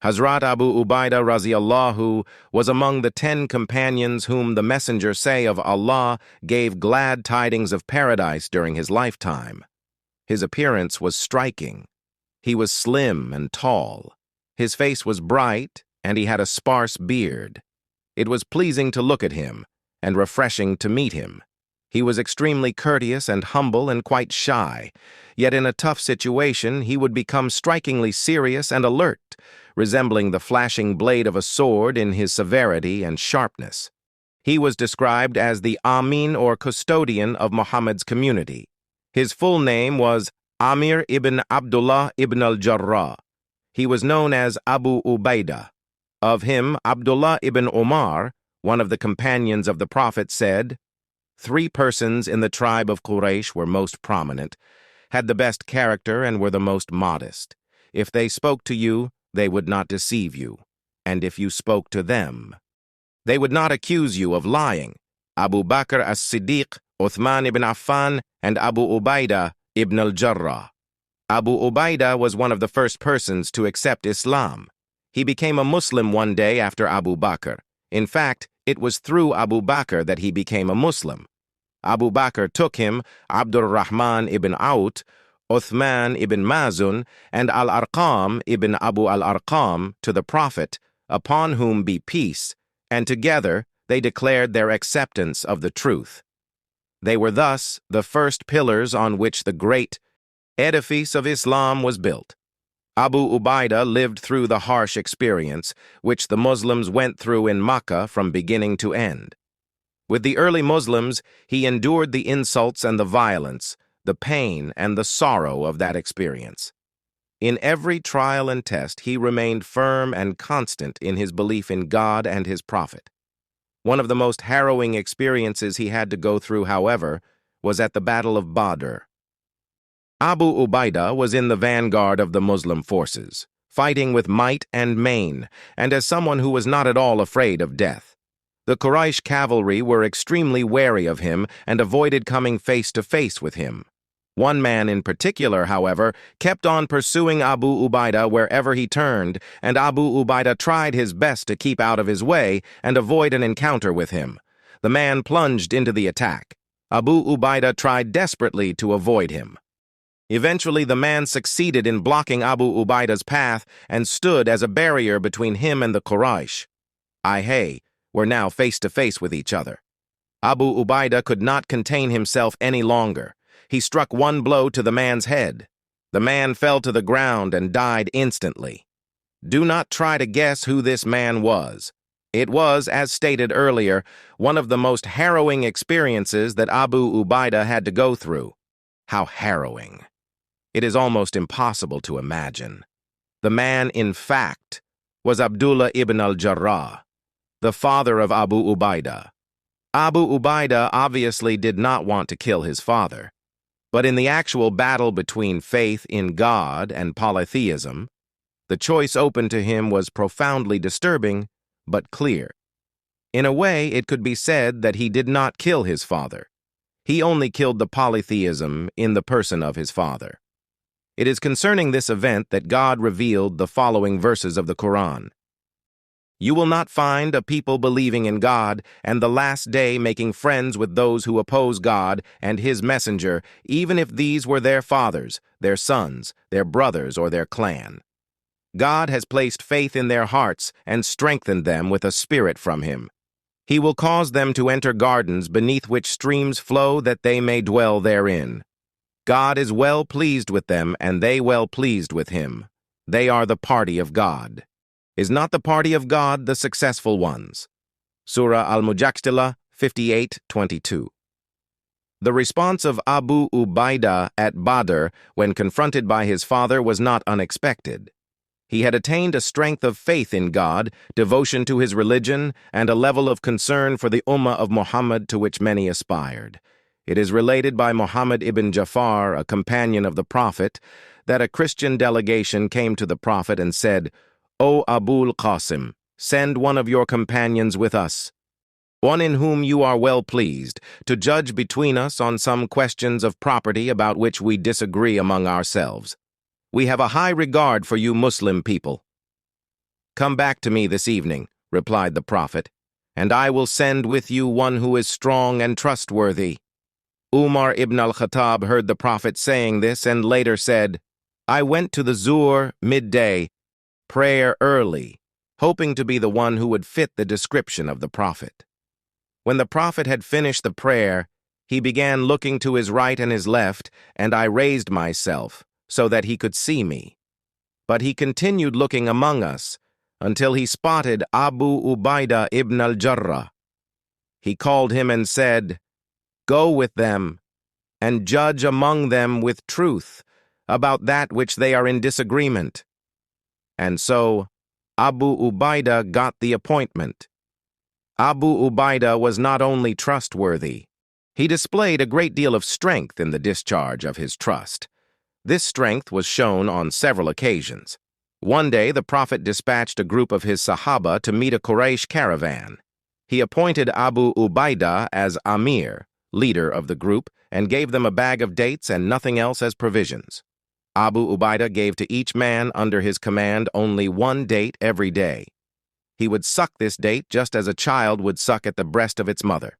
Hazrat Abu Ubaidah Raziallahu was among the 10 companions whom the Messenger say of Allah gave glad tidings of paradise during his lifetime. His appearance was striking. He was slim and tall. His face was bright, and he had a sparse beard. It was pleasing to look at him, and refreshing to meet him. He was extremely courteous and humble and quite shy, yet in a tough situation he would become strikingly serious and alert, resembling the flashing blade of a sword in his severity and sharpness. He was described as the Amin or custodian of Muhammad's community. His full name was Amir ibn Abdullah ibn al-Jarrah. He was known as Abu Ubaidah. Of him, Abdullah ibn Umar, one of the companions of the Prophet, said, 3 persons in the tribe of Quraysh were most prominent, had the best character and were the most modest. If they spoke to you, they would not deceive you, and if you spoke to them, they would not accuse you of lying. Abu Bakr as-Siddiq, Uthman ibn Affan, and Abu Ubaidah ibn al-Jarrah. Abu Ubaidah was one of the first persons to accept Islam. He became a Muslim one day after Abu Bakr. In fact, it was through Abu Bakr that he became a Muslim. Abu Bakr took him, Abdur Rahman ibn Out, Uthman ibn Mazun, and al-Arqam ibn Abu al-Arqam to the Prophet, upon whom be peace, and together they declared their acceptance of the truth. They were thus the first pillars on which the great edifice of Islam was built. Abu Ubaidah lived through the harsh experience which the Muslims went through in Makkah from beginning to end. With the early Muslims, he endured the insults and the violence, the pain and the sorrow of that experience. In every trial and test, he remained firm and constant in his belief in God and his Prophet. One of the most harrowing experiences he had to go through, however, was at the Battle of Badr. Abu Ubaidah was in the vanguard of the Muslim forces, fighting with might and main, and as someone who was not at all afraid of death. The Quraysh cavalry were extremely wary of him and avoided coming face to face with him. One man in particular, however, kept on pursuing Abu Ubaidah wherever he turned, and Abu Ubaidah tried his best to keep out of his way and avoid an encounter with him. The man plunged into the attack. Abu Ubaidah tried desperately to avoid him. Eventually, the man succeeded in blocking Abu Ubaidah's path and stood as a barrier between him and the Quraysh. Hey, were now face to face with each other. Abu Ubaidah could not contain himself any longer. He struck one blow to the man's head. The man fell to the ground and died instantly. Do not try to guess who this man was. It was, as stated earlier, one of the most harrowing experiences that Abu Ubaidah had to go through. How harrowing! It is almost impossible to imagine. The man, in fact, was Abdullah ibn al-Jarrah, the father of Abu Ubaidah. Abu Ubaidah obviously did not want to kill his father. But in the actual battle between faith in God and polytheism, the choice open to him was profoundly disturbing, but clear. In a way, it could be said that he did not kill his father. He only killed the polytheism in the person of his father. It is concerning this event that God revealed the following verses of the Quran. You will not find a people believing in God and the last day making friends with those who oppose God and His messenger, even if these were their fathers, their sons, their brothers, or their clan. God has placed faith in their hearts and strengthened them with a spirit from Him. He will cause them to enter gardens beneath which streams flow that they may dwell therein. God is well pleased with them and they well pleased with Him. They are the party of God. Is not the party of God the successful ones? Surah Al-Mujadila 58:22. The response of Abu Ubaidah at Badr when confronted by his father was not unexpected. He had attained a strength of faith in God, devotion to his religion, and a level of concern for the Ummah of Muhammad to which many aspired. It is related by Muhammad ibn Jafar, a companion of the Prophet, that a Christian delegation came to the Prophet and said, O Abul Qasim, send one of your companions with us, one in whom you are well pleased, to judge between us on some questions of property about which we disagree among ourselves. We have a high regard for you Muslim people. "Come back to me this evening," replied the Prophet, "and I will send with you one who is strong and trustworthy." Umar ibn al-Khattab heard the Prophet saying this and later said, "I went to the Zuhr midday, prayer early, hoping to be the one who would fit the description of the Prophet. When the Prophet had finished the prayer, he began looking to his right and his left, and I raised myself so that he could see me. But he continued looking among us until he spotted Abu Ubaidah ibn al-Jarrah. He called him and said, 'Go with them and judge among them with truth about that which they are in disagreement.' And so Abu Ubaidah got the appointment. Abu Ubaidah was not only trustworthy, he displayed a great deal of strength in the discharge of his trust. This strength was shown on several occasions. One day, the Prophet dispatched a group of his Sahaba to meet a Quraysh caravan. He appointed Abu Ubaidah as Amir, leader of the group, and gave them a bag of dates and nothing else as provisions. Abu Ubaidah gave to each man under his command only one date every day. He would suck this date just as a child would suck at the breast of its mother.